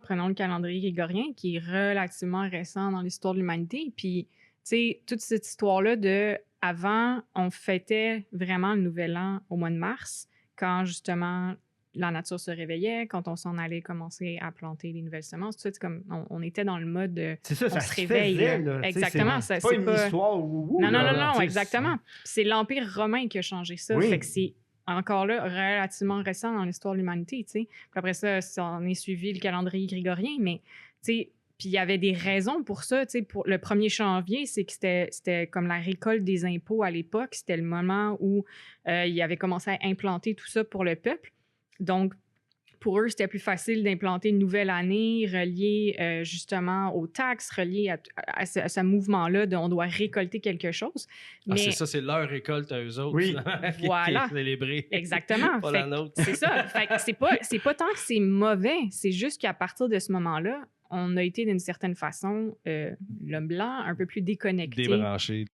prenons le calendrier grégorien, qui est relativement récent dans l'histoire de l'humanité. Puis, tu sais, toute cette histoire-là de avant, on fêtait vraiment le nouvel an au mois de mars, quand justement la nature se réveillait, quand on s'en allait commencer à planter les nouvelles semences. Tout ça, c'est comme on était dans le mode de, C'est ça, on ça se se réveille. faisait, Là. là. Exactement. C'est pas une histoire où... Non, là, exactement. Puis c'est l'Empire romain qui a changé ça. Oui. Fait que c'est encore là relativement récent dans l'histoire de l'humanité, tu sais. Puis après ça, on est suivi le calendrier grégorien, mais, tu sais, puis il y avait des raisons pour ça, tu sais. Pour le 1er janvier, c'est que c'était comme la récolte des impôts à l'époque. C'était le moment où ils avaient commencé à implanter tout ça pour le peuple. Donc, pour eux, c'était plus facile d'implanter une nouvelle année reliée justement aux taxes, reliée à ce mouvement-là de on doit récolter quelque chose. Mais c'est ça, c'est leur récolte à eux autres. Oui. Voilà. Qui est célébrée. Exactement. Pas la nôtre. C'est ça. Fait que c'est pas tant que c'est mauvais, c'est juste qu'à partir de ce moment-là, on a été d'une certaine façon, l'homme blanc, un peu plus déconnecté. Débranché.